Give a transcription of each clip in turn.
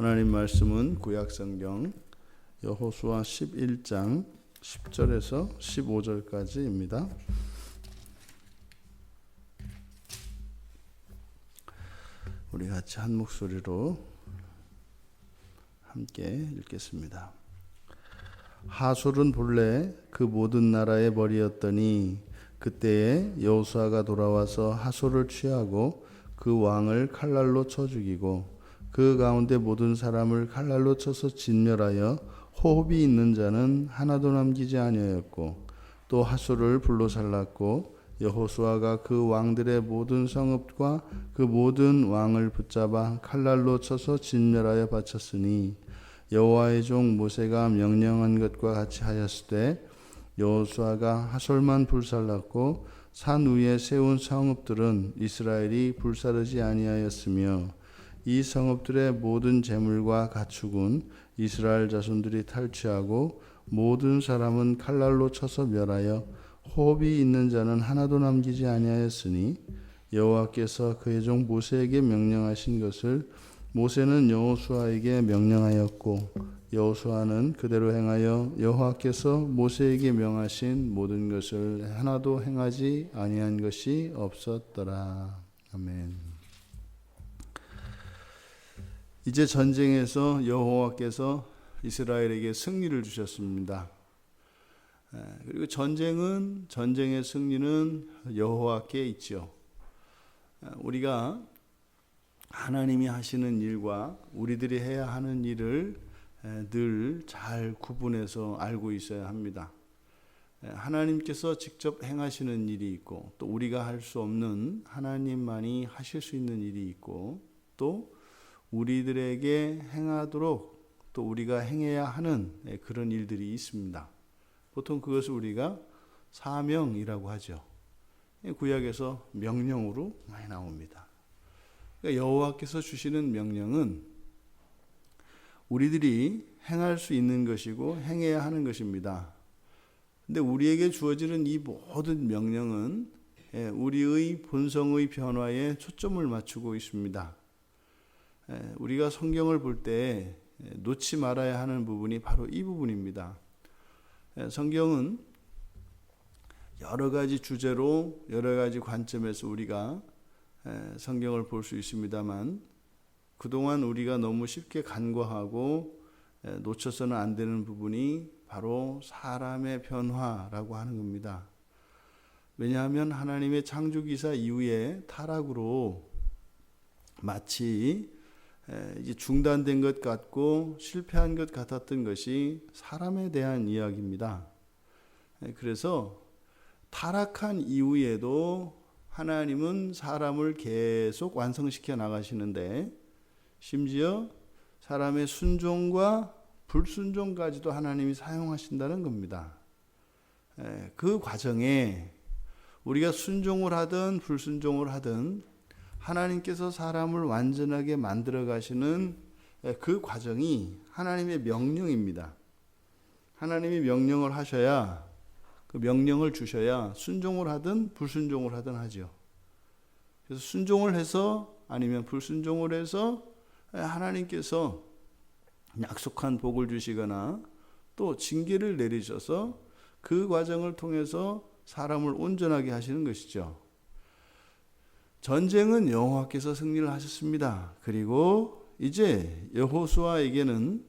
하나님 말씀은 구약성경 여호수아 11장 10절에서 15절까지입니다. 우리 같이 한 목소리로 함께 읽겠습니다. 하솔은 본래 그 모든 나라의 머리였더니 그때에 여호수아가 돌아와서 하솔을 취하고 그 왕을 칼날로 쳐 죽이고 그 가운데 모든 사람을 칼날로 쳐서 진멸하여 호흡이 있는 자는 하나도 남기지 아니하였고 또 하솔을 불로 살랐고 여호수아가 그 왕들의 모든 성읍과 그 모든 왕을 붙잡아 칼날로 쳐서 진멸하여 바쳤으니 여호와의 종 모세가 명령한 것과 같이 하였으되 여호수아가 하솔만 불살랐고 산 위에 세운 성읍들은 이스라엘이 불사르지 아니하였으며 이 성읍들의 모든 재물과 가축은 이스라엘 자손들이 탈취하고 모든 사람은 칼날로 쳐서 멸하여 호흡이 있는 자는 하나도 남기지 아니하였으니 여호와께서 그의 종 모세에게 명령하신 것을 모세는 여호수아에게 명령하였고 여호수아는 그대로 행하여 여호와께서 모세에게 명하신 모든 것을 하나도 행하지 아니한 것이 없었더라. 아멘. 이제 전쟁에서 여호와께서 이스라엘에게 승리를 주셨습니다. 그리고 전쟁의 승리는 여호와께 있죠. 우리가 하나님이 하시는 일과 우리들이 해야 하는 일을 늘 잘 구분해서 알고 있어야 합니다. 하나님께서 직접 행하시는 일이 있고 또 우리가 할 수 없는 하나님만이 하실 수 있는 일이 있고 또 우리들에게 행하도록 또 우리가 행해야 하는 그런 일들이 있습니다. 보통 그것을 우리가 사명이라고 하죠. 구약에서 명령으로 많이 나옵니다. 그러니까 여호와께서 주시는 명령은 우리들이 행할 수 있는 것이고 행해야 하는 것입니다. 근데 우리에게 주어지는 이 모든 명령은 우리의 본성의 변화에 초점을 맞추고 있습니다. 우리가 성경을 볼 때 놓지 말아야 하는 부분이 바로 이 부분입니다. 성경은 여러 가지 주제로 여러 가지 관점에서 우리가 성경을 볼 수 있습니다만 그동안 우리가 너무 쉽게 간과하고 놓쳐서는 안 되는 부분이 바로 사람의 변화라고 하는 겁니다. 왜냐하면 하나님의 창조기사 이후에 타락으로 마치 이제 중단된 것 같고 실패한 것 같았던 것이 사람에 대한 이야기입니다. 그래서 타락한 이후에도 하나님은 사람을 계속 완성시켜 나가시는데 심지어 사람의 순종과 불순종까지도 하나님이 사용하신다는 겁니다. 그 과정에 우리가 순종을 하든 불순종을 하든 하나님께서 사람을 완전하게 만들어 가시는 그 과정이 하나님의 명령입니다. 하나님이 명령을 하셔야 그 명령을 주셔야 순종을 하든 불순종을 하든 하죠. 그래서 순종을 해서 아니면 불순종을 해서 하나님께서 약속한 복을 주시거나 또 징계를 내리셔서 그 과정을 통해서 사람을 온전하게 하시는 것이죠. 전쟁은 여호와께서 승리를 하셨습니다. 그리고 이제 여호수아에게는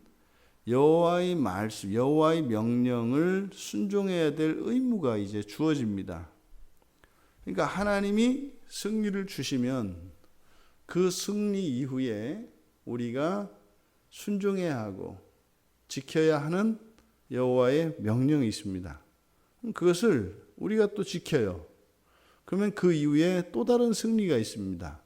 여호와의 말씀, 여호와의 명령을 순종해야 될 의무가 이제 주어집니다. 그러니까 하나님이 승리를 주시면 그 승리 이후에 우리가 순종해야 하고 지켜야 하는 여호와의 명령이 있습니다. 그것을 우리가 또 지켜요. 그러면 그 이후에 또 다른 승리가 있습니다.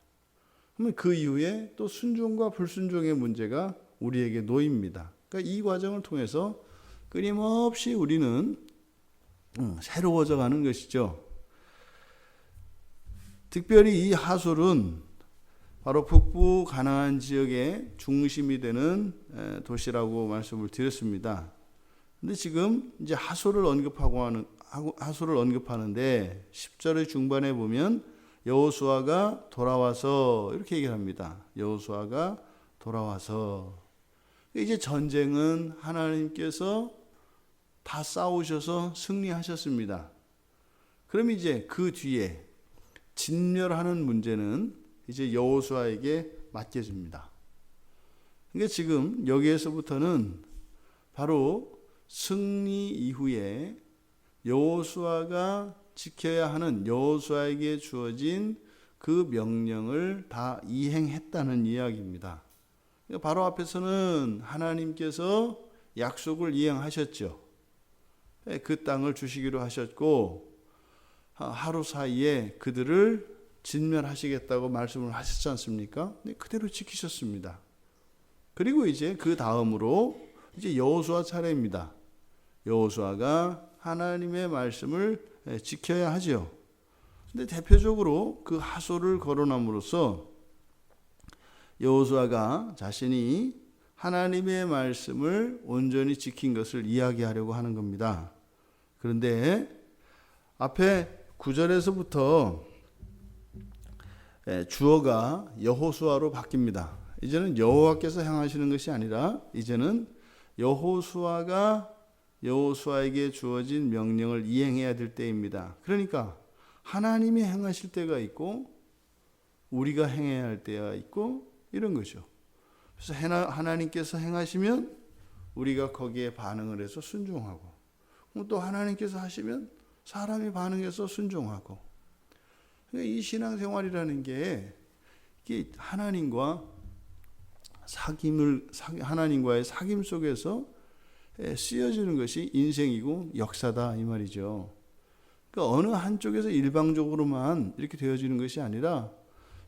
그러면 그 이후에 또 순종과 불순종의 문제가 우리에게 놓입니다. 그러니까 이 과정을 통해서 끊임없이 우리는 새로워져 가는 것이죠. 특별히 이 하솔은 바로 북부 가나안 지역의 중심이 되는 도시라고 말씀을 드렸습니다. 근데 지금 이제 하솔을 언급하는데 10절의 중반에 보면 여호수아가 돌아와서 이렇게 얘기를 합니다. 여호수아가 돌아와서 이제 전쟁은 하나님께서 다 싸우셔서 승리하셨습니다. 그럼 이제 그 뒤에 진멸하는 문제는 이제 여호수아에게 맡겨집니다. 그러니까 지금 여기에서부터는 바로 승리 이후에 여호수아가 지켜야 하는, 여호수아에게 주어진 그 명령을 다 이행했다는 이야기입니다. 그러니까 바로 앞에서는 하나님께서 약속을 이행하셨죠. 그 땅을 주시기로 하셨고 하루 사이에 그들을 진멸하시겠다고 말씀을 하셨지 않습니까? 그대로 지키셨습니다. 그리고 이제 그 다음으로 이제 여호수아 차례입니다. 여호수아가 하나님의 말씀을 지켜야 하죠. 근데 대표적으로 그 하소를 거론함으로써 여호수아가 자신이 하나님의 말씀을 온전히 지킨 것을 이야기하려고 하는 겁니다. 그런데 앞에 9절에서부터 주어가 여호수아로 바뀝니다. 이제는 여호와께서 행하시는 것이 아니라 이제는 여호수아가 여호수아에게 주어진 명령을 이행해야 될 때입니다. 그러니까 하나님이 행하실 때가 있고 우리가 행해야 할 때가 있고 이런 거죠. 그래서 하나님께서 행하시면 우리가 거기에 반응을 해서 순종하고, 또 하나님께서 하시면 사람이 반응해서 순종하고. 그러니까 이 신앙생활이라는 게 이게 하나님과의 사귐 속에서 쓰여지는 것이 인생이고 역사다 이 말이죠. 그러니까 어느 한쪽에서 일방적으로만 이렇게 되어지는 것이 아니라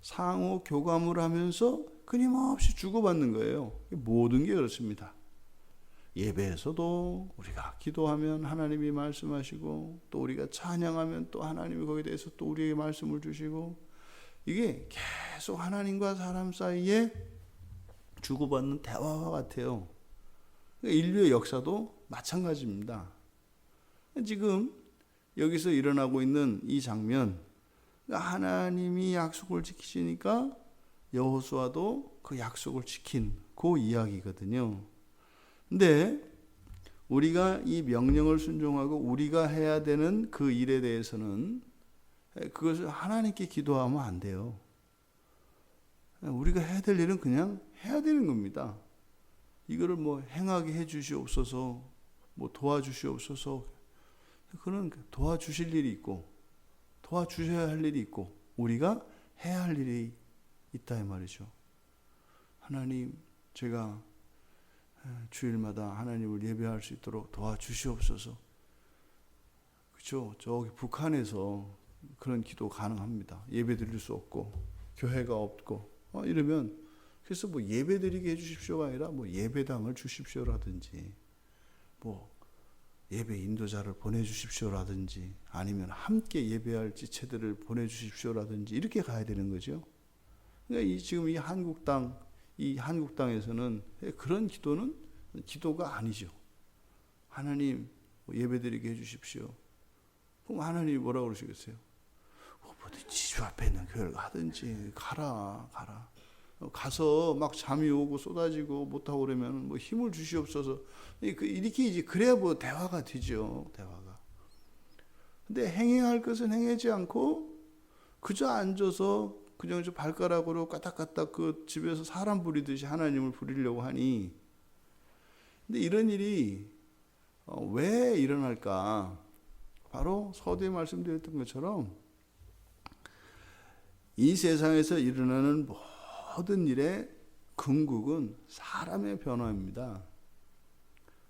상호 교감을 하면서 끊임없이 주고받는 거예요. 모든 게 그렇습니다. 예배에서도 우리가 기도하면 하나님이 말씀하시고, 또 우리가 찬양하면 또 하나님이 거기에 대해서 또 우리에게 말씀을 주시고, 이게 계속 하나님과 사람 사이에 주고받는 대화와 같아요. 인류의 역사도 마찬가지입니다. 지금 여기서 일어나고 있는 이 장면, 하나님이 약속을 지키시니까 여호수아도 그 약속을 지킨 그 이야기거든요. 근데 우리가 이 명령을 순종하고 우리가 해야 되는 그 일에 대해서는 그것을 하나님께 기도하면 안 돼요. 우리가 해야 될 일은 그냥 해야 되는 겁니다. 이거를 뭐 행하게 해 주시옵소서, 뭐 도와주시옵소서. 그는 도와주실 일이 있고 도와주셔야 할 일이 있고 우리가 해야 할 일이 있다 이 말이죠. 하나님, 제가 주일마다 하나님을 예배할 수 있도록 도와주시옵소서. 그렇죠? 저기 북한에서 그런 기도 가능합니다. 예배 드릴 수 없고 교회가 없고 이러면, 그래서 뭐 예배 드리게 해주십시오가 아니라 뭐 예배당을 주십시오라든지, 뭐 예배 인도자를 보내주십시오라든지, 아니면 함께 예배할 지체들을 보내주십시오라든지 이렇게 가야 되는 거죠. 그러니까 지금 이 한국 땅에서는 그런 기도는 기도가 아니죠. 하나님 예배드리게 해주십시오. 그럼 하나님이 뭐라고 그러시겠어요? 뭐든지 주 앞에 있는 교회를 가든지 가라. 가서 막 잠이 오고 쏟아지고 못하고 그러면 뭐 힘을 주시옵소서. 이렇게 이제 그래야 뭐 대화가 되죠. 대화가. 근데 행해야 할 것은 행하지 않고 그저 앉아서 그냥 저 발가락으로 까딱까딱 그 집에서 사람 부리듯이 하나님을 부리려고 하니, 근데 이런 일이 왜 일어날까? 바로 서두에 말씀드렸던 것처럼 이 세상에서 일어나는 모든 일의 근국은 사람의 변화입니다.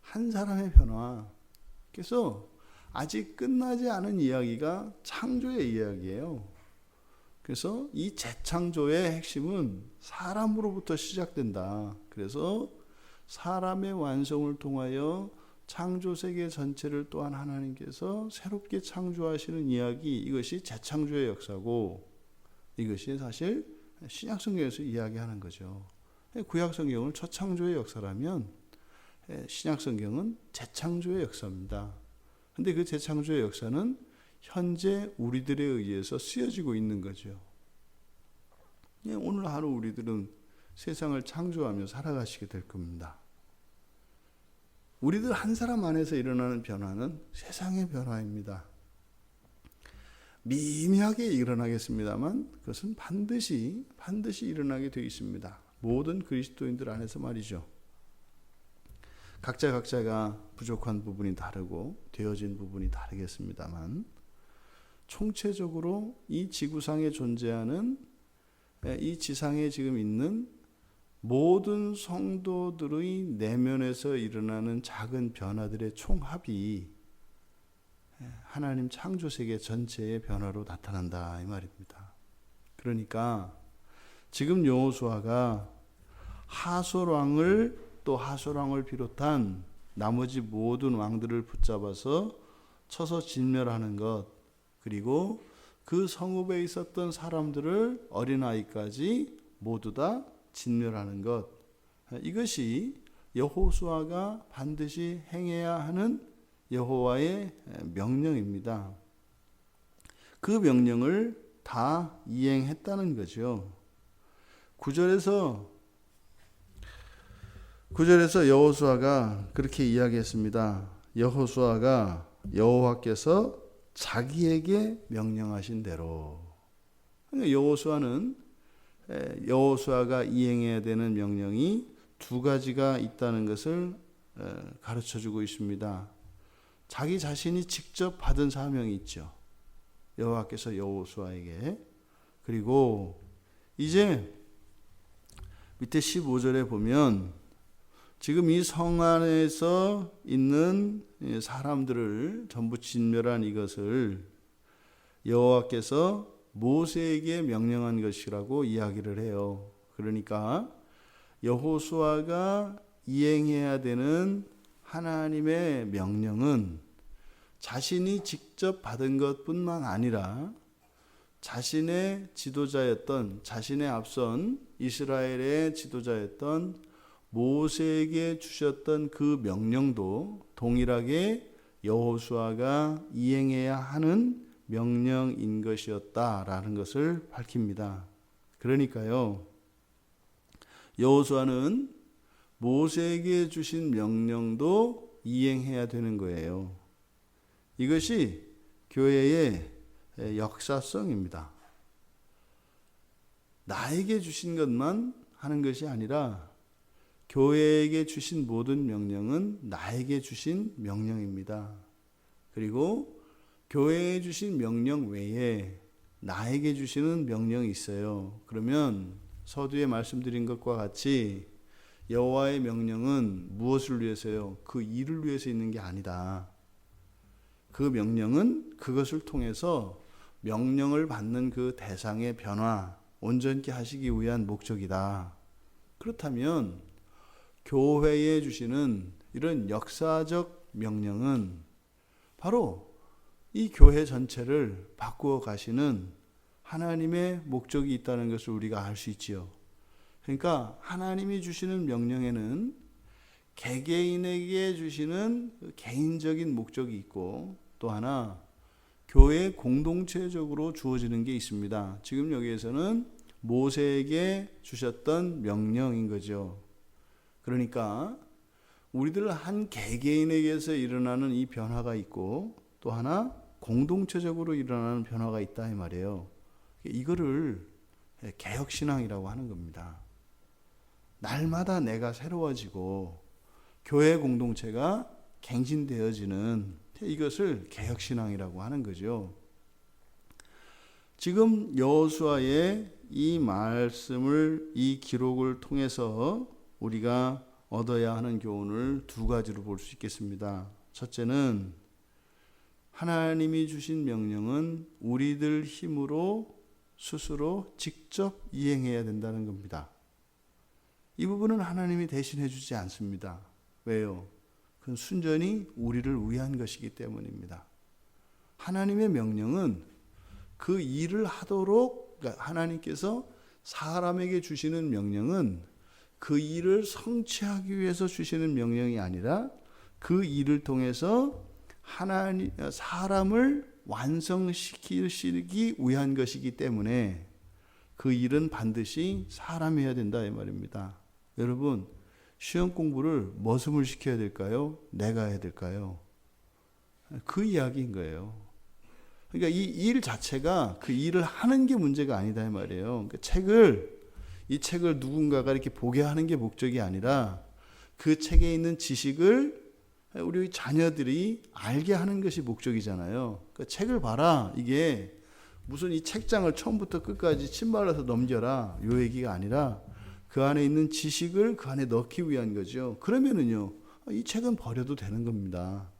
한 사람의 변화. 그래서 아직 끝나지 않은 이야기가 창조의 이야기예요. 그래서 이 재창조의 핵심은 사람으로부터 시작된다. 그래서 사람의 완성을 통하여 창조 세계 전체를 또한 하나님께서 새롭게 창조하시는 이야기, 이것이 재창조의 역사고, 이것이 사실 신약 성경에서 이야기하는 거죠. 구약 성경은 첫 창조의 역사라면 신약 성경은 재창조의 역사입니다. 근데 그 재창조의 역사는 현재 우리들에 의해서 쓰여지고 있는 거죠. 오늘 하루 우리들은 세상을 창조하며 살아가시게 될 겁니다. 우리들 한 사람 안에서 일어나는 변화는 세상의 변화입니다. 미미하게 일어나겠습니다만 그것은 반드시 일어나게 되어 있습니다. 모든 그리스도인들 안에서 말이죠. 각자가 부족한 부분이 다르고 되어진 부분이 다르겠습니다만 총체적으로 이 지구상에 존재하는 이 지상에 지금 있는 모든 성도들의 내면에서 일어나는 작은 변화들의 총합이 하나님 창조세계 전체의 변화로 나타난다 이 말입니다. 그러니까 지금 여호수아가 하솔왕을 또 하솔왕을 비롯한 나머지 모든 왕들을 붙잡아서 쳐서 진멸하는 것, 그리고 그 성읍에 있었던 사람들을 어린아이까지 모두 다 진멸하는 것, 이것이 여호수아가 반드시 행해야 하는 여호와의 명령입니다. 그 명령을 다 이행했다는 거죠. 9절에서 여호수아가 그렇게 이야기했습니다. 여호수아가 여호와께서 자기에게 명령하신 대로. 그러니까 여호수아가 이행해야 되는 명령이 두 가지가 있다는 것을 가르쳐주고 있습니다. 자기 자신이 직접 받은 사명이 있죠. 여호와께서 여호수아에게. 그리고 이제 밑에 15절에 보면 지금 이 성 안에서 있는 사람들을 전부 진멸한 이것을 여호와께서 모세에게 명령한 것이라고 이야기를 해요. 그러니까 여호수아가 이행해야 되는 하나님의 명령은 자신이 직접 받은 것뿐만 아니라 자신의 지도자였던, 자신의 앞선 이스라엘의 지도자였던 모세에게 주셨던 그 명령도 동일하게 여호수아가 이행해야 하는 명령인 것이었다라는 것을 밝힙니다. 그러니까요, 여호수아는 모세에게 주신 명령도 이행해야 되는 거예요. 이것이 교회의 역사성입니다. 나에게 주신 것만 하는 것이 아니라 교회에게 주신 모든 명령은 나에게 주신 명령입니다. 그리고 교회에 주신 명령 외에 나에게 주시는 명령이 있어요. 그러면 서두에 말씀드린 것과 같이 여호와의 명령은 무엇을 위해서요? 그 일을 위해서 있는 게 아니다. 그 명령은 그것을 통해서 명령을 받는 그 대상의 변화, 온전케 하시기 위한 목적이다. 그렇다면 교회에 주시는 이런 역사적 명령은 바로 이 교회 전체를 바꾸어 가시는 하나님의 목적이 있다는 것을 우리가 알 수 있지요. 그러니까 하나님이 주시는 명령에는 개개인에게 주시는 개인적인 목적이 있고 또 하나 교회 공동체적으로 주어지는 게 있습니다. 지금 여기에서는 모세에게 주셨던 명령인 거죠. 그러니까 우리들 한 개개인에게서 일어나는 이 변화가 있고 또 하나 공동체적으로 일어나는 변화가 있다 이 말이에요. 이거를 개혁신앙이라고 하는 겁니다. 날마다 내가 새로워지고 교회 공동체가 갱신되어지는 이것을 개혁신앙이라고 하는 거죠. 지금 여호수아의 이 말씀을, 이 기록을 통해서 우리가 얻어야 하는 교훈을 두 가지로 볼 수 있겠습니다. 첫째는 하나님이 주신 명령은 우리들 힘으로 스스로 직접 이행해야 된다는 겁니다. 이 부분은 하나님이 대신해 주지 않습니다. 왜요? 그건 순전히 우리를 위한 것이기 때문입니다. 하나님의 명령은 그 일을 하도록, 그러니까 하나님께서 사람에게 주시는 명령은 그 일을 성취하기 위해서 주시는 명령이 아니라 그 일을 통해서 사람을 완성시키기 위한 것이기 때문에 그 일은 반드시 사람이 해야 된다 이 말입니다. 여러분, 시험 공부를 머슴을 시켜야 될까요? 내가 해야 될까요? 그 이야기인 거예요. 그러니까 이 일 자체가 그 일을 하는 게 문제가 아니다 이 말이에요. 그러니까 이 책을 누군가가 이렇게 보게 하는 게 목적이 아니라 그 책에 있는 지식을 우리 자녀들이 알게 하는 것이 목적이잖아요. 그러니까 책을 봐라. 이게 무슨 이 책장을 처음부터 끝까지 침발라서 넘겨라. 요 얘기가 아니라 그 안에 있는 지식을 그 안에 넣기 위한 거죠. 그러면은요, 이 책은 버려도 되는 겁니다.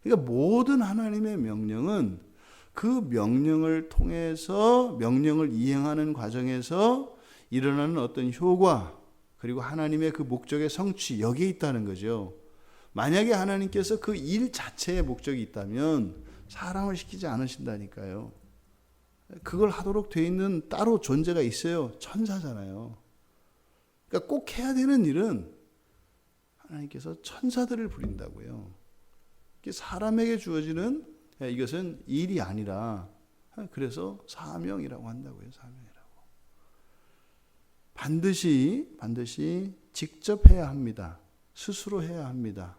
그러니까 모든 하나님의 명령은 그 명령을 통해서 명령을 이행하는 과정에서 일어나는 어떤 효과, 그리고 하나님의 그 목적의 성취, 여기에 있다는 거죠. 만약에 하나님께서 그 일 자체의 목적이 있다면 사람을 시키지 않으신다니까요. 그걸 하도록 되어 있는 따로 존재가 있어요. 천사잖아요. 그러니까 꼭 해야 되는 일은 하나님께서 천사들을 부린다고요. 사람에게 주어지는 이것은 일이 아니라 그래서 사명이라고 한다고요. 사명이라고. 반드시 직접 해야 합니다. 스스로 해야 합니다.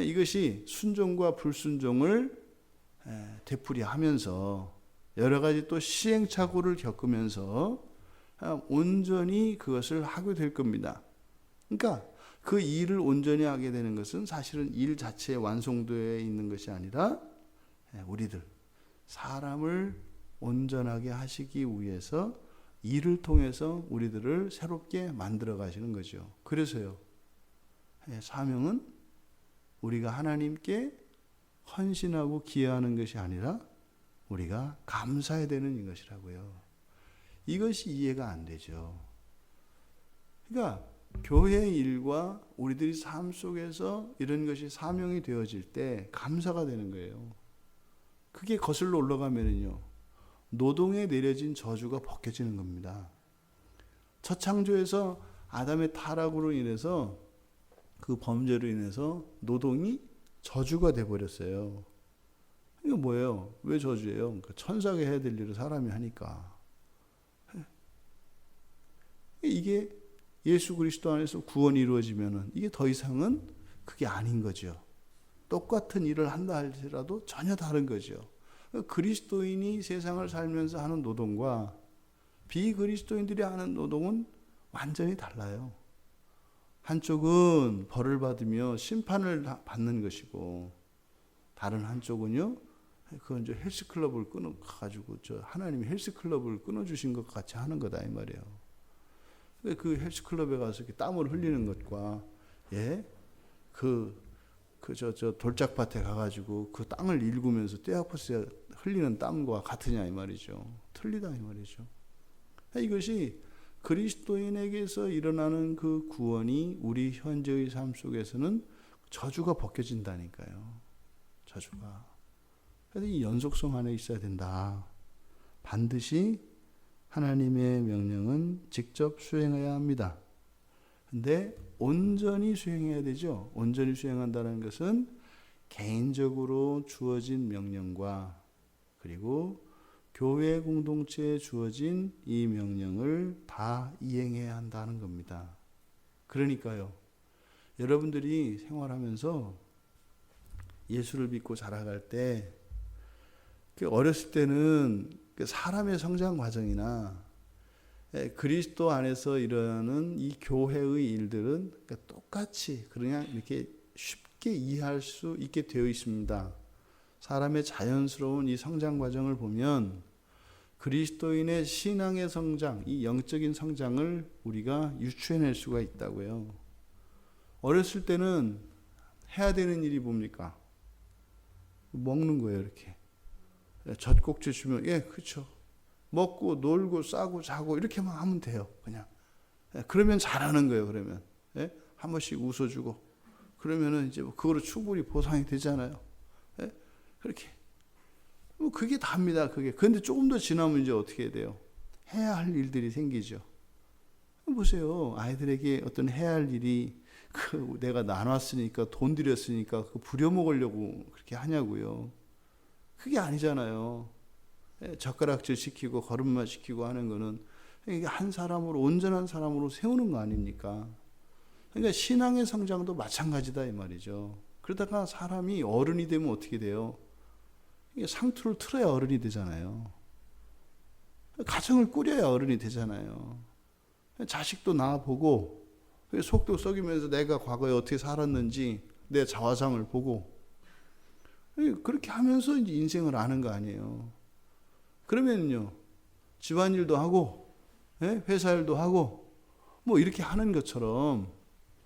이것이 순종과 불순종을 되풀이하면서 여러 가지 또 시행착오를 겪으면서 온전히 그것을 하게 될 겁니다. 그러니까 그 일을 온전히 하게 되는 것은 사실은 일 자체에 완성되어 있는 것이 아니라 우리들 사람을 온전하게 하시기 위해서 일을 통해서 우리들을 새롭게 만들어 가시는 거죠. 그래서요, 사명은 우리가 하나님께 헌신하고 기여하는 것이 아니라 우리가 감사해야 되는 것이라고요. 이것이 이해가 안 되죠. 그러니까 교회 일과 우리들이 삶 속에서 이런 것이 사명이 되어질 때 감사가 되는 거예요. 그게 거슬러 올라가면은요, 노동에 내려진 저주가 벗겨지는 겁니다. 첫 창조에서 아담의 타락으로 인해서 그 범죄로 인해서 노동이 저주가 돼버렸어요. 이거 뭐예요? 왜 저주예요? 그러니까 천사가 해야 될 일을 사람이 하니까. 이게 예수 그리스도 안에서 구원이 이루어지면은 이게 더 이상은 그게 아닌 거죠. 똑같은 일을 한다 할지라도 전혀 다른 거죠. 그리스도인이 세상을 살면서 하는 노동과 비그리스도인들이 하는 노동은 완전히 달라요. 한쪽은 벌을 받으며 심판을 받는 것이고, 다른 한쪽은요, 그건 이제 헬스클럽을 끊어가지고 하나님이 헬스클럽을 끊어주신 것 같이 하는 거다 이 말이에요. 그 헬스클럽에 가서 이렇게 땀을 흘리는 것과 저 돌짝밭에 가가지고 그 땅을 일구면서 떼 아파서 흘리는 땀과 같으냐 이 말이죠. 틀리다 이 말이죠. 이것이 그리스도인에게서 일어나는 그 구원이 우리 현재의 삶 속에서는 저주가 벗겨진다니까요. 저주가. 그래서 이 연속성 안에 있어야 된다. 반드시 하나님의 명령은 직접 수행해야 합니다. 근데 온전히 수행해야 되죠. 온전히 수행한다는 것은 개인적으로 주어진 명령과 그리고 교회 공동체에 주어진 이 명령을 다 이행해야 한다는 겁니다. 그러니까요, 여러분들이 생활하면서 예수를 믿고 자라갈 때, 어렸을 때는 사람의 성장 과정이나 그리스도 안에서 일어나는 이 교회의 일들은 똑같이 그냥 이렇게 쉽게 이해할 수 있게 되어 있습니다. 사람의 자연스러운 이 성장 과정을 보면 그리스도인의 신앙의 성장, 이 영적인 성장을 우리가 유추해낼 수가 있다고요. 어렸을 때는 해야 되는 일이 뭡니까? 먹는 거예요, 이렇게. 젖꼭지 주면, 그렇죠. 먹고 놀고 싸고 자고 이렇게만 하면 돼요, 그냥. 그러면 잘하는 거예요, 그러면. 한 번씩 웃어주고. 그러면은 이제 그거로 충분히 보상이 되잖아요. 그렇게. 그게 답니다, 그게. 그런데 조금 더 지나면 이제 어떻게 돼요? 해야 할 일들이 생기죠. 보세요. 아이들에게 어떤 해야 할 일이 내가 나눴으니까, 돈 들였으니까 부려먹으려고 그렇게 하냐고요. 그게 아니잖아요. 젓가락질 시키고 걸음마 시키고 하는 거는 이게 한 사람으로, 온전한 사람으로 세우는 거 아닙니까? 그러니까 신앙의 성장도 마찬가지다 이 말이죠. 그러다가 사람이 어른이 되면 어떻게 돼요? 이게 상투를 틀어야 어른이 되잖아요. 가정을 꾸려야 어른이 되잖아요. 자식도 낳아보고 속도 썩이면서 내가 과거에 어떻게 살았는지 내 자화상을 보고 그렇게 하면서 이제 인생을 아는 거 아니에요. 그러면요 집안일도 하고 회사 일도 하고 뭐 이렇게 하는 것처럼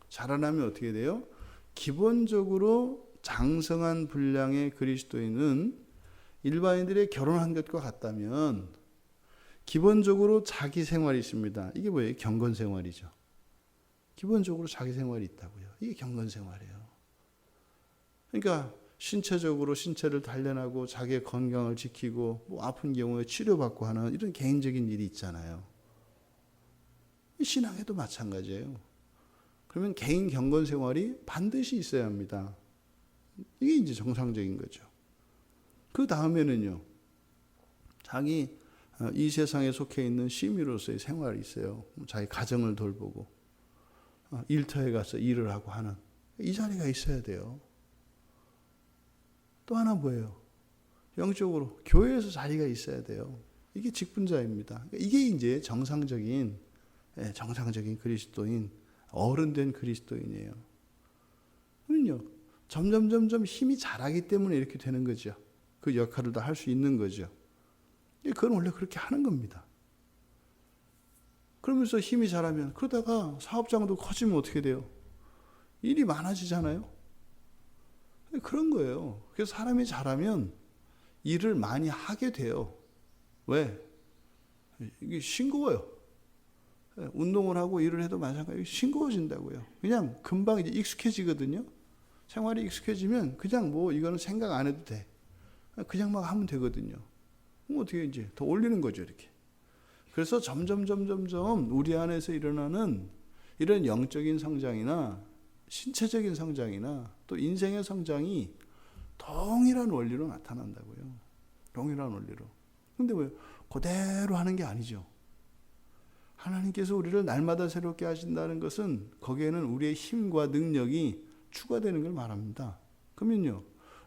자라나면 어떻게 돼요? 기본적으로 장성한 분량의 그리스도인은 일반인들의 결혼한 것과 같다면 기본적으로 자기 생활이 있습니다. 이게 뭐예요? 경건 생활이죠. 기본적으로 자기 생활이 있다고요. 이게 경건 생활이에요. 그러니까 신체적으로 신체를 단련하고 자기의 건강을 지키고 뭐 아픈 경우에 치료받고 하는 이런 개인적인 일이 있잖아요. 신앙에도 마찬가지예요. 그러면 개인 경건 생활이 반드시 있어야 합니다. 이게 이제 정상적인 거죠. 그 다음에는요, 자기 이 세상에 속해 있는 시민으로서의 생활이 있어요. 자기 가정을 돌보고 일터에 가서 일을 하고 하는 이 자리가 있어야 돼요. 또 하나 뭐예요? 영적으로 교회에서 자리가 있어야 돼요. 이게 직분자입니다. 이게 이제 정상적인 그리스도인, 어른된 그리스도인이에요. 그러면요, 점점 힘이 자라기 때문에 이렇게 되는 거죠. 그 역할을 다 할 수 있는 거죠. 그건 원래 그렇게 하는 겁니다. 그러면서 힘이 자라면 그러다가 사업장도 커지면 어떻게 돼요? 일이 많아지잖아요. 그런 거예요. 그래서 사람이 자라면 일을 많이 하게 돼요. 왜? 이게 싱거워요. 운동을 하고 일을 해도 마찬가지로 싱거워진다고요. 그냥 금방 이제 익숙해지거든요. 생활이 익숙해지면 그냥 뭐 이거는 생각 안 해도 돼. 그냥 막 하면 되거든요. 그럼 어떻게 이제 더 올리는 거죠, 이렇게. 그래서 점점 우리 안에서 일어나는 이런 영적인 성장이나 신체적인 성장이나 또 인생의 성장이 동일한 원리로 나타난다고요. 동일한 원리로. 근데 왜 그대로 하는 게 아니죠. 하나님께서 우리를 날마다 새롭게 하신다는 것은 거기에는 우리의 힘과 능력이 추가되는 걸 말합니다. 그러면요,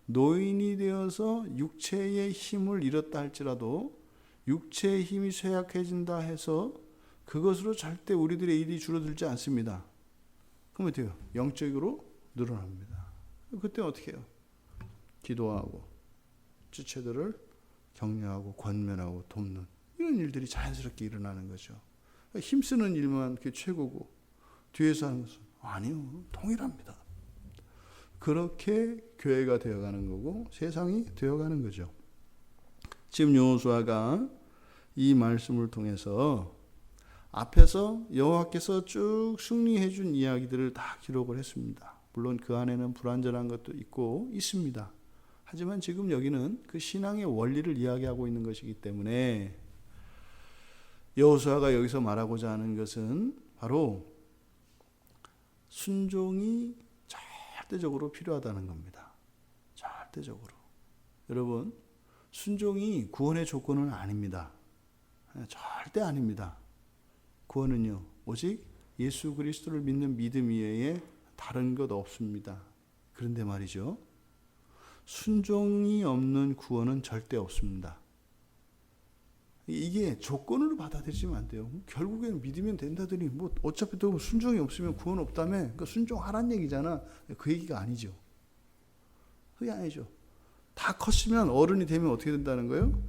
노인이 되어서 육체의 힘을 잃었다 할지라도 육체의 힘이 쇠약해진다 해서 그것으로 절대 우리들의 일이 줄어들지 않습니다. 그럼 어떻게 해요? 영적으로 늘어납니다. 그때 어떻게 해요? 기도하고 지체들을 격려하고 권면하고 돕는 이런 일들이 자연스럽게 일어나는 거죠. 힘쓰는 일만 그게 최고고 뒤에서 하는 것은 아니요. 동일합니다. 그렇게 교회가 되어가는 거고 세상이 되어가는 거죠. 지금 여호수아가 이 말씀을 통해서 앞에서 여호와께서 쭉 승리해 준 이야기들을 다 기록을 했습니다. 물론 그 안에는 불완전한 것도 있고 있습니다. 하지만 지금 여기는 그 신앙의 원리를 이야기하고 있는 것이기 때문에 여호수아가 여기서 말하고자 하는 것은 바로 순종이 절대적으로 필요하다는 겁니다. 절대적으로. 여러분, 순종이 구원의 조건은 아닙니다. 절대 아닙니다. 구원은요, 오직 예수 그리스도를 믿는 믿음 이외에 다른 것 없습니다. 그런데 말이죠, 순종이 없는 구원은 절대 없습니다. 이게 조건으로 받아들이면 안 돼요. 결국에는 믿으면 된다더니 뭐 어차피 또 순종이 없으면 구원 없다며. 그러니까 순종하란 얘기잖아. 그 얘기가 아니죠. 그게 아니죠. 다 컸으면 어른이 되면 어떻게 된다는 거예요?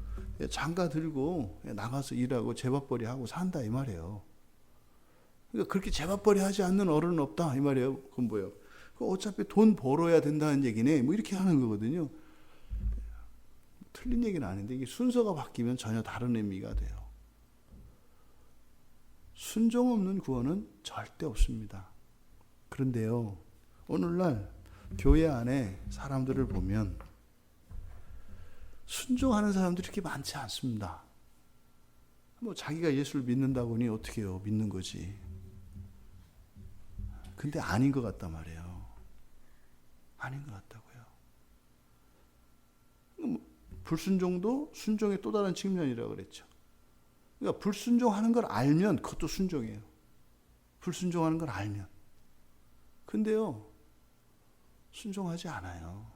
장가 들고 나가서 일하고 재밥벌이 하고 산다 이 말이에요. 그러니까 그렇게 재밥벌이 하지 않는 어른은 없다 이 말이에요. 그건 뭐예요? 어차피 돈 벌어야 된다는 얘기네. 뭐 이렇게 하는 거거든요. 틀린 얘기는 아닌데 이게 순서가 바뀌면 전혀 다른 의미가 돼요. 순종 없는 구원은 절대 없습니다. 그런데요, 오늘날 교회 안에 사람들을 보면 순종하는 사람들이 그렇게 많지 않습니다. 뭐 자기가 예수를 믿는다고 하니 어떻게 해요? 믿는 거지. 근데 아닌 것 같단 말이에요. 아닌 것 같다고요. 불순종도 순종의 또 다른 측면이라고 그랬죠. 그러니까 불순종하는 걸 알면 그것도 순종이에요. 불순종하는 걸 알면. 근데요, 순종하지 않아요.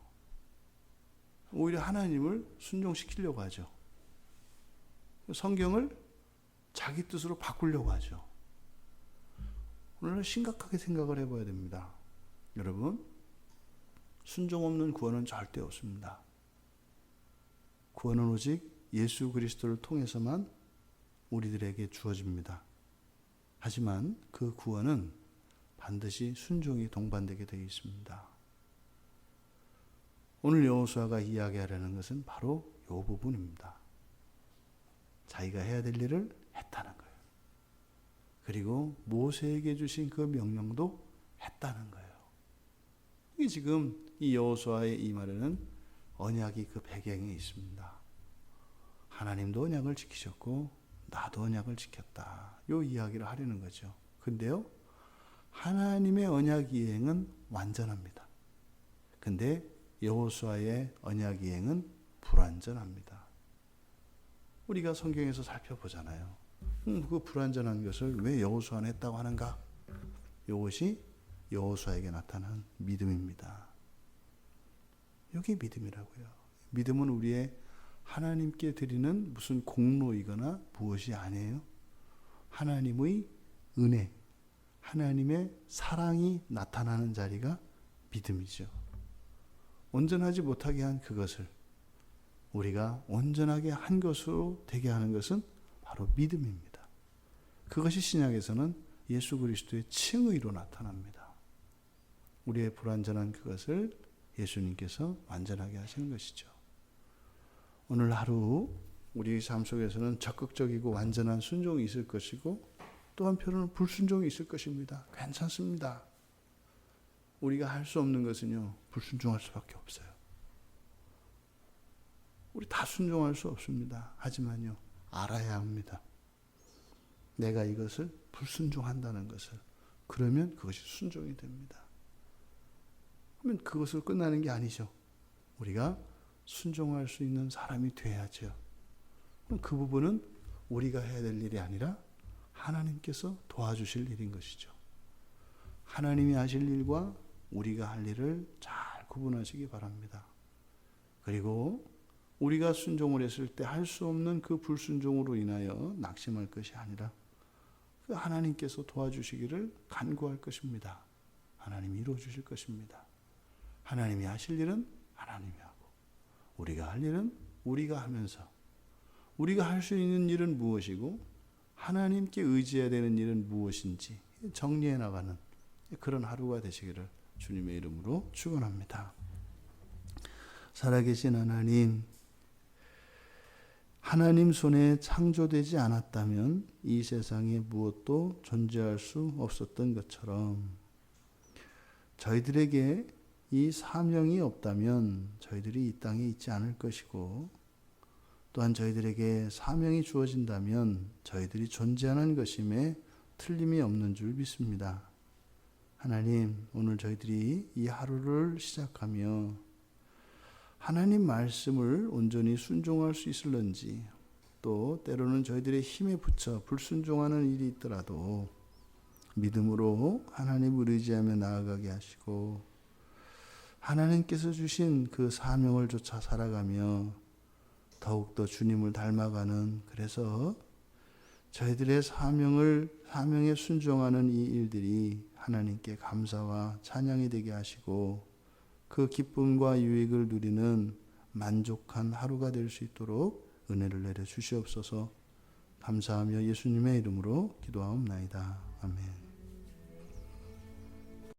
오히려 하나님을 순종시키려고 하죠. 성경을 자기 뜻으로 바꾸려고 하죠. 오늘은 심각하게 생각을 해봐야 됩니다. 여러분, 순종 없는 구원은 절대 없습니다. 구원은 오직 예수 그리스도를 통해서만 우리들에게 주어집니다. 하지만 그 구원은 반드시 순종이 동반되게 되어 있습니다. 오늘 여호수아가 이야기하려는 것은 바로 이 부분입니다. 자기가 해야 될 일을 했다는 거예요. 그리고 모세에게 주신 그 명령도 했다는 거예요. 이게 지금 이 여호수아의 이 말에는 언약이 그 배경에 있습니다. 하나님도 언약을 지키셨고 나도 언약을 지켰다. 이 이야기를 하려는 거죠. 근데요, 하나님의 언약 이행은 완전합니다. 근데 여호수아의 언약 이행은 불완전합니다. 우리가 성경에서 살펴보잖아요. 그 불완전한 것을 왜 여호수아는 했다고 하는가? 이것이 여호수아에게 나타난 믿음입니다. 이게 믿음이라고요. 믿음은 우리의 하나님께 드리는 무슨 공로이거나 무엇이 아니에요. 하나님의 은혜, 하나님의 사랑이 나타나는 자리가 믿음이죠. 온전하지 못하게 한 그것을 우리가 온전하게 한 것으로 되게 하는 것은 바로 믿음입니다. 그것이 신약에서는 예수 그리스도의 칭의로 나타납니다. 우리의 불완전한 그것을 예수님께서 완전하게 하시는 것이죠. 오늘 하루 우리의 삶 속에서는 적극적이고 완전한 순종이 있을 것이고 또 한편으로는 불순종이 있을 것입니다. 괜찮습니다. 우리가 할 수 없는 것은요, 불순종할 수밖에 없어요. 우리 다 순종할 수 없습니다. 하지만요, 알아야 합니다. 내가 이것을 불순종한다는 것을. 그러면 그것이 순종이 됩니다. 그러면 그것을 끝나는 게 아니죠. 우리가 순종할 수 있는 사람이 돼야죠. 그 부분은 우리가 해야 될 일이 아니라 하나님께서 도와주실 일인 것이죠. 하나님이 하실 일과 우리가 할 일을 잘 구분하시기 바랍니다. 그리고 우리가 순종을 했을 때 할 수 없는 그 불순종으로 인하여 낙심할 것이 아니라 그 하나님께서 도와주시기를 간구할 것입니다. 하나님이 이루어 주실 것입니다. 하나님이 하실 일은 하나님이 하고 우리가 할 일은 우리가 하면서 우리가 할 수 있는 일은 무엇이고 하나님께 의지해야 되는 일은 무엇인지 정리해 나가는 그런 하루가 되시기를 주님의 이름으로 축원합니다. 살아계신 하나님, 하나님 손에 창조되지 않았다면 이 세상에 무엇도 존재할 수 없었던 것처럼 저희들에게 이 사명이 없다면 저희들이 이 땅에 있지 않을 것이고 또한 저희들에게 사명이 주어진다면 저희들이 존재하는 것임에 틀림이 없는 줄 믿습니다. 하나님, 오늘 저희들이 이 하루를 시작하며 하나님 말씀을 온전히 순종할 수 있을런지 또 때로는 저희들의 힘에 붙여 불순종하는 일이 있더라도 믿음으로 하나님을 의지하며 나아가게 하시고 하나님께서 주신 그 사명을 쫓아 살아가며 더욱더 주님을 닮아가는 그래서 저희들의 사명에 순종하는 이 일들이 하나님께 감사와 찬양이 되게 하시고 그 기쁨과 유익을 누리는 만족한 하루가 될 수 있도록 은혜를 내려 주시옵소서. 감사하며 예수님의 이름으로 기도하옵나이다. 아멘.